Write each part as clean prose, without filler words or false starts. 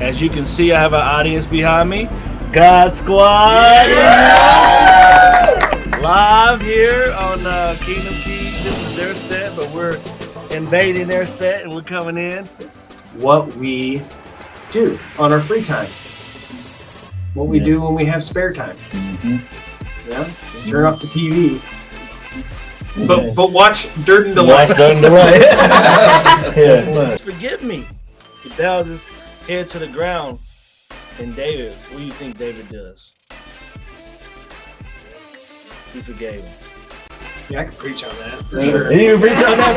As you can see, I have an audience behind me. God Squad. Live here on Kingdom Keys. This is their set, but we're invading their set and we're coming in. What we do on our free time. What we do when we have spare time. Yeah. Turn off the TV. But watch Dirt and Delight. Watch Dirt and Delight. Yeah. Forgive me. He bows his head to the ground. And David, what do you think David does? He forgave him. Yeah, I can preach on that for sure. You can preach on that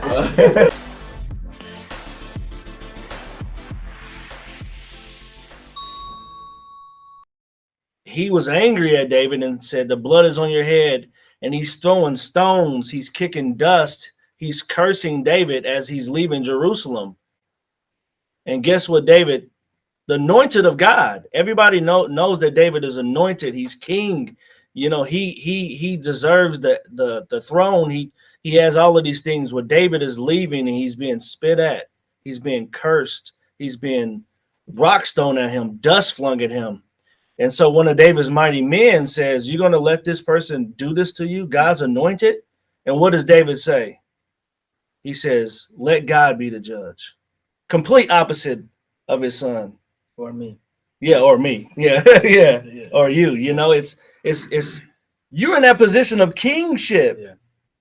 for sure. He was angry at David and said, the blood is on your head. And he's throwing stones. He's kicking dust. He's cursing David as he's leaving Jerusalem. And guess what, David? The anointed of God. Everybody knows that David is anointed. He's king. You know, he deserves the throne. He has all of these things. Where David is leaving and he's being spit at. He's being cursed. He's being rock stoned at him, dust flung at him. And so one of David's mighty men says, you're going to let this person do this to you? God's anointed? And what does David say? He says, let God be the judge. Complete opposite of his son. Or me. Yeah, or me. Yeah, yeah. Or you. You know, it's you're in that position of kingship. Yeah.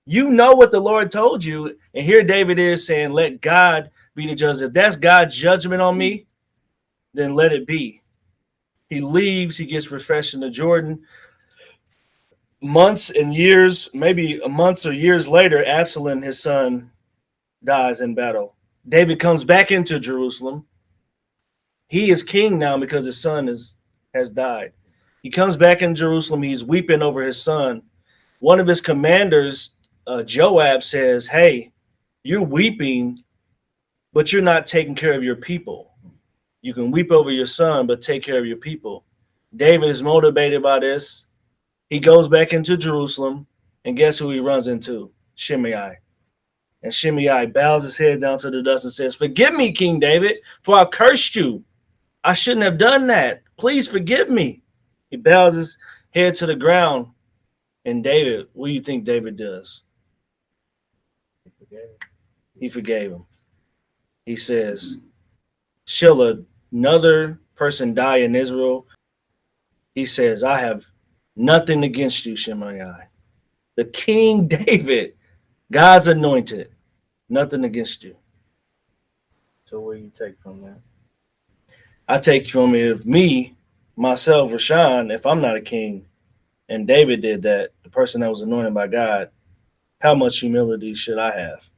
You know what the Lord told you. And here David is saying, let God be the judge. If that's God's judgment on me, then let it be. He leaves, he gets refreshed in the Jordan. Months and years, maybe months or years later, Absalom, his son, dies in battle. David comes back into Jerusalem. He is king now because his son has died. He comes back in Jerusalem. He's weeping over his son. One of his commanders, Joab, says, hey, you're weeping, but you're not taking care of your people. You can weep over your son, but take care of your people. David is motivated by this. He goes back into Jerusalem, and guess who he runs into? Shimei. And Shimei bows his head down to the dust and says, forgive me, King David, for I cursed you. I shouldn't have done that. Please forgive me. He bows his head to the ground. And David, what do you think David does? He forgave him. He says, shall another person die in Israel? He says, I have nothing against you, Shimei. The King David, God's anointed, nothing against you. So what do you take from that? I take from it, if me, myself, Rashawn, if I'm not a king, and David did that, the person that was anointed by God, how much humility should I have?